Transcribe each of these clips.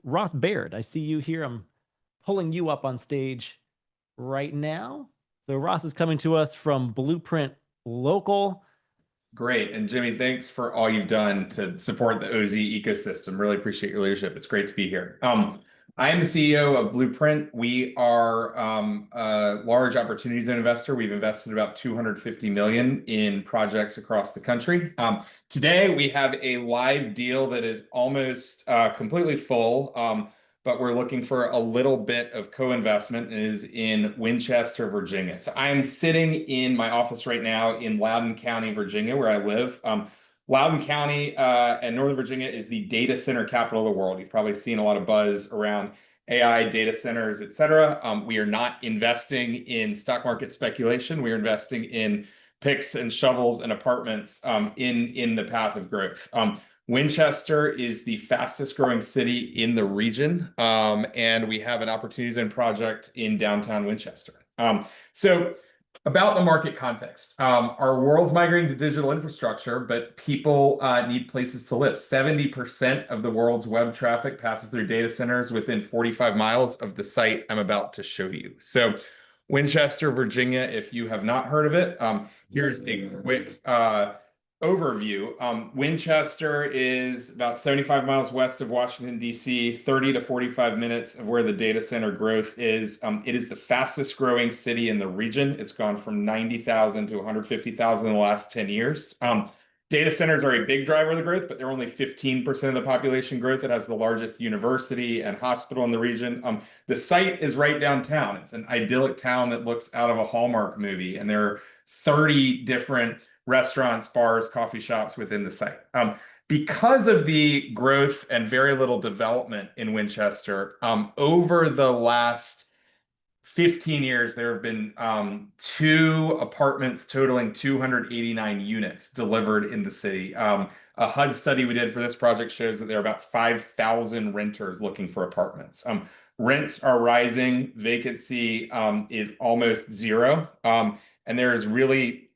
Ross Baird. I see you here. I'm pulling you up on stage right now. So Ross is coming to us from Blueprint Local. Great. And Jimmy, thanks for all you've done to support the OZ ecosystem. Really appreciate your leadership. It's great to be here. I am the CEO of Blueprint. We are a large opportunity zone investor. We've invested about 250 million in projects across the country. Today, we have a live deal that is almost completely full. But we're looking for a little bit of co-investment and is in Winchester, Virginia. So I'm sitting in my office right now in Loudoun County, Virginia, where I live. Loudoun County and Northern Virginia is the data center capital of the world. You've probably seen a lot of buzz around AI data centers, et cetera. We are not investing in stock market speculation. We are investing in picks and shovels and apartments in the path of growth. Winchester is the fastest growing city in the region, and we have an opportunity zone project in downtown Winchester. So about the market context, our world's migrating to digital infrastructure, but people need places to live. 70% of the world's web traffic passes through data centers within 45 miles of the site I'm about to show you. So Winchester, Virginia, if you have not heard of it, here's a quick overview. Winchester is about 75 miles west of Washington, D.C., 30 to 45 minutes of where the data center growth is. It is the fastest growing city in the region. It's gone from 90,000 to 150,000 in the last 10 years. Data centers are a big driver of the growth, but they're only 15% of the population growth. It has the largest university and hospital in the region. The site is right downtown. It's an idyllic town that looks out of a Hallmark movie, and there are 30 different restaurants, bars, coffee shops within the site. Because of the growth and very little development in Winchester, over the last 15 years, there have been two apartments totaling 289 units delivered in the city. A HUD study we did for this project shows that there are about 5,000 renters looking for apartments. Rents are rising, vacancy is almost zero, and there is really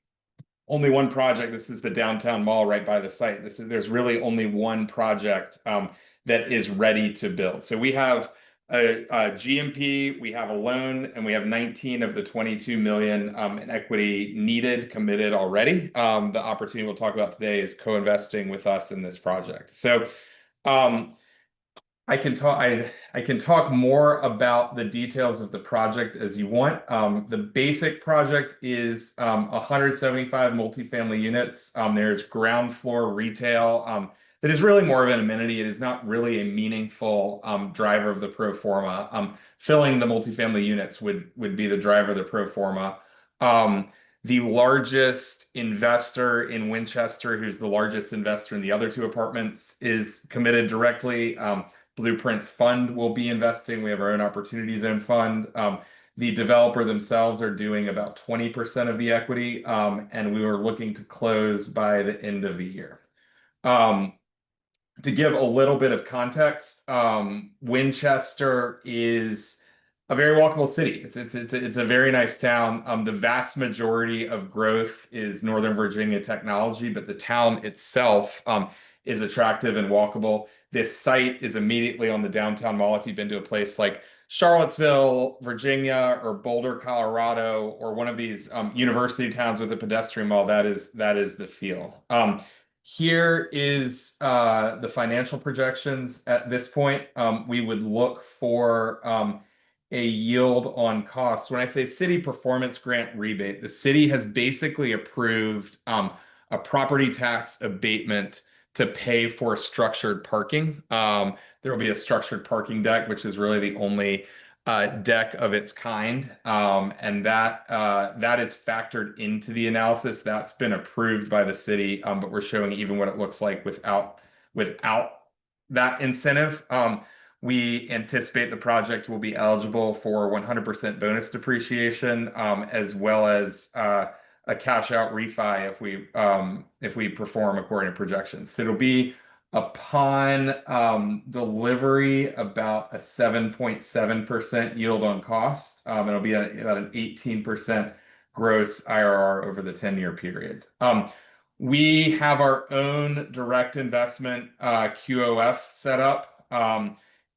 only one project. This is the downtown mall right by the site. There's really only one project that is ready to build. So we have a GMP, we have a loan, and we have 19 of the 22 million in equity needed, committed already. The opportunity we'll talk about today is co-investing with us in this project. So I can talk more about the details of the project as you want. The basic project is 175 multifamily units. There's ground floor retail that is really more of an amenity. It is not really a meaningful driver of the pro forma. Filling the multifamily units would be the driver of the pro forma. The largest investor in Winchester, who's the largest investor in the other two apartments, is committed directly. Blueprint's fund will be investing. We have our own opportunity zone fund. The developer themselves are doing about 20% of the equity, and we were looking to close by the end of the year. To give a little bit of context, Winchester is a very walkable city. It's a very nice town. The vast majority of growth is Northern Virginia technology, but the town itself is attractive and walkable. This site is immediately on the downtown mall. If you've been to a place like Charlottesville, Virginia, or Boulder, Colorado, or one of these university towns with a pedestrian mall, that is the feel. Here is the financial projections at this point. We would look for a yield on costs. When I say city performance grant rebate, the city has basically approved a property tax abatement to pay for structured parking. There will be a structured parking deck, which is really the only deck of its kind, and that is factored into the analysis. That's been approved by the city, but we're showing even what it looks like without that incentive. We anticipate the project will be eligible for 100% bonus depreciation, as well as a cash out refi if we perform according to projections. So it'll be upon delivery about a 7.7% yield on cost. It'll be about an 18% gross IRR over the 10-year period. We have our own direct investment QOF set up.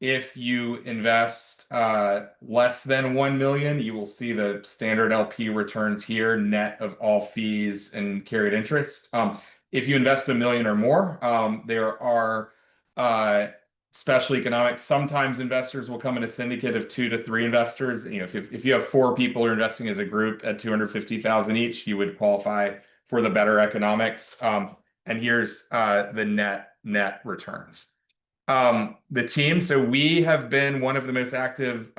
If you invest less than 1 million, you will see the standard LP returns here, net of all fees and carried interest. If you invest 1 million or more, there are uh, special economics. Sometimes investors will come in a syndicate of 2 to 3 investors. If you have 4 people who are investing as a group at 250,000 each, you would qualify for the better economics. And here's the net returns. The team. So we have been one of the most active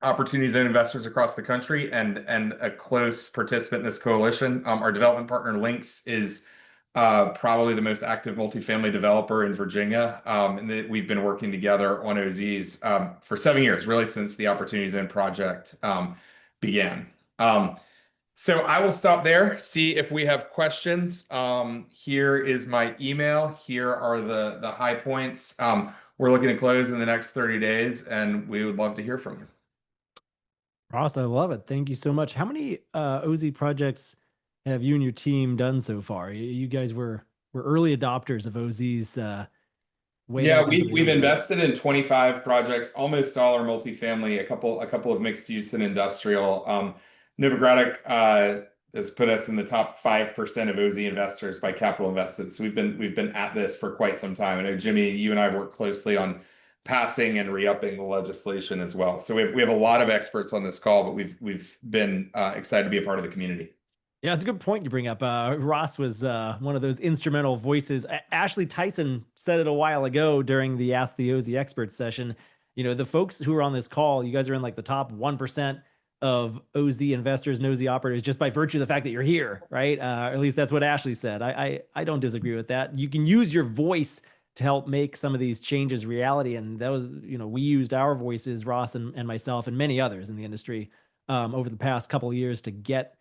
opportunity zone investors across the country and a close participant in this coalition. Our development partner Lynx is probably the most active multifamily developer in Virginia. And we've been working together on OZs for 7 years, really since the Opportunity Zone project began. So I will stop there, see if we have questions. Here is my email. Here are the high points. We're looking to close in the next 30 days, and we would love to hear from you. Ross, I love it. Thank you so much. How many OZ projects have you and your team done so far? You guys were early adopters of OZs way Yeah, back in some of the we've early days. invested in 25 projects, almost all are multifamily, a couple of mixed use and industrial. Novogradac has put us in the top 5% of OZ investors by capital invested. So we've been at this for quite some time. I know Jimmy, you and I work closely on passing and re-upping the legislation as well. So we have a lot of experts on this call, but we've been excited to be a part of the community. Yeah, it's a good point you bring up. Ross was one of those instrumental voices. Ashley Tyson said it a while ago during the Ask the OZ Experts session. You know, the folks who are on this call, you guys are in like the top 1% of OZ investors and OZ operators just by virtue of the fact that you're here, right? Or at least that's what Ashley said. I don't disagree with that. You can use your voice to help make some of these changes reality. And that was, you know, we used our voices, Ross and myself and many others in the industry over the past couple of years to get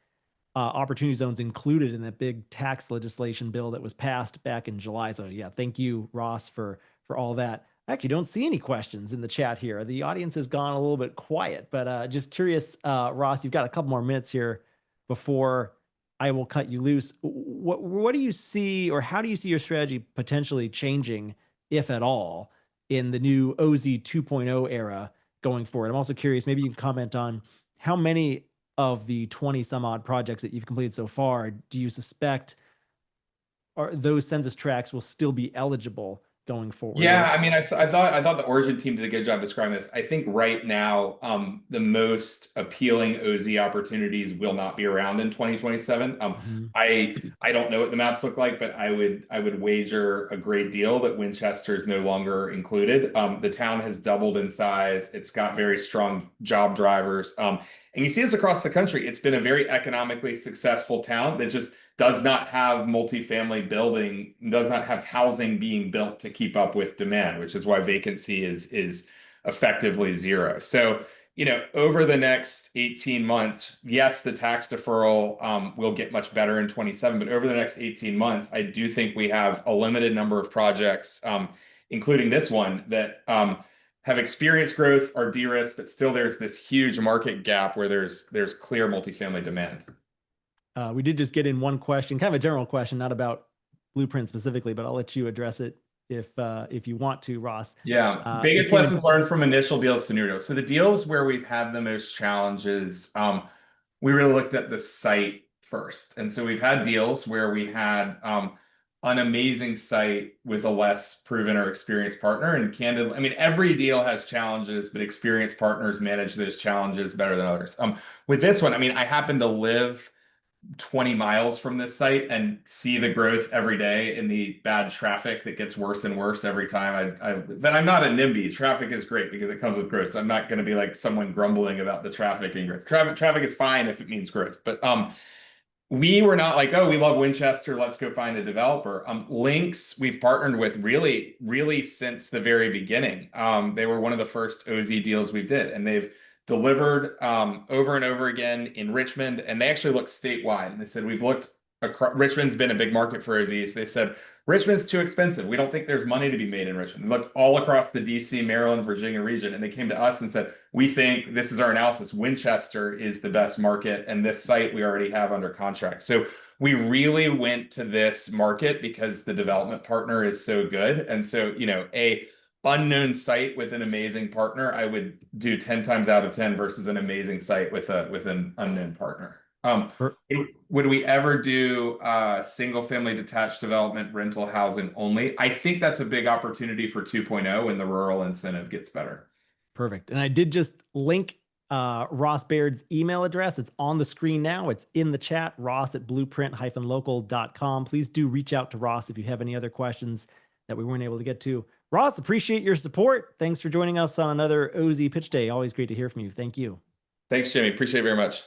opportunity zones included in that big tax legislation bill that was passed back in July. So yeah, thank you, Ross, for all that. I actually don't see any questions in the chat here. The audience has gone a little bit quiet, but just curious, Ross, you've got a couple more minutes here before I will cut you loose. What do you see, or how do you see your strategy potentially changing, if at all, in the new OZ 2.0 era going forward? I'm also curious, maybe you can comment on how many of the 20 some odd projects that you've completed so far do you suspect are those census tracts will still be eligible going forward? Yeah, I mean, I thought the Origin team did a good job describing this. I think right now, the most appealing OZ opportunities will not be around in 2027. Mhm. I don't know what the maps look like, but I would wager a great deal that Winchester is no longer included. The town has doubled in size. It's got very strong job drivers. And you see this across the country. It's been a very economically successful town that just does not have multifamily building, does not have housing being built to keep up with demand, which is why vacancy is effectively zero. So, over the next 18 months, yes, the tax deferral will get much better in 27, but over the next 18 months, I do think we have a limited number of projects, including this one, that have experienced growth, are de-risked, but still there's this huge market gap where there's clear multifamily demand. We did just get in one question, kind of a general question, not about Blueprint specifically, but I'll let you address it if you want to, Ross. Yeah, It biggest seemed lessons learned from initial deals to new deals. So the deals where we've had the most challenges, we really looked at the site first. And so we've had deals where we had an amazing site with a less proven or experienced partner. And candidly, I mean, every deal has challenges, but experienced partners manage those challenges better than others. With this one, I mean, I happen to live 20 miles from this site and see the growth every day in the bad traffic that gets worse and worse every time. But I'm not a NIMBY. Traffic is great because it comes with growth. So I'm not going to be like someone grumbling about the traffic and growth. Traffic is fine if it means growth. But we were not like, oh, we love Winchester, let's go find a developer. Lynx, we've partnered with really, really since the very beginning. They were one of the first OZ deals we did, and they've delivered over and over again in Richmond, and they actually looked statewide. And they said, we've looked across, Richmond's been a big market for OZs. They said, Richmond's too expensive. We don't think there's money to be made in Richmond. They looked all across the DC, Maryland, Virginia region, and they came to us and said, we think this is our analysis. Winchester is the best market, and this site we already have under contract. So we really went to this market because the development partner is so good. And so, unknown site with an amazing partner, I would do 10 times out of 10 versus an amazing site with an unknown partner. Per- Would we ever do single family detached development rental housing only? I think that's a big opportunity for 2.0 when the rural incentive gets better. Perfect. And I did just link Ross Baird's email address. It's on the screen now. It's in the chat, ross at blueprint-local.com. Please do reach out to Ross if you have any other questions that we weren't able to get to. Ross, appreciate your support. Thanks for joining us on another OZ Pitch Day. Always great to hear from you. Thank you. Thanks, Jimmy. Appreciate it very much.